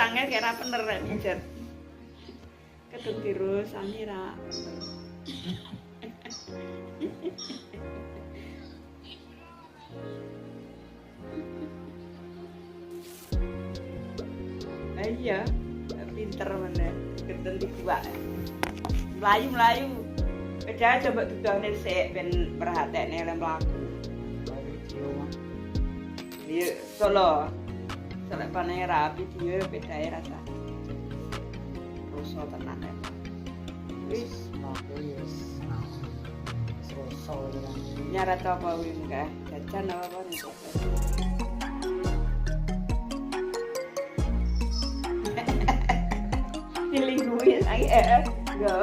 sange kira bener rek mijer. Kedung virus Amira. Iya, pinter meneh. Geden dikuak. Melayu. Keja coba dudane sik ben perhatekne lem mlaku. Iya, solo. Selek panenge rapi dia bedae rasa. Ruso tenan ya. Wis, nyarat apa wih enggak? Jajan apa nih? Dilingguin lagi go.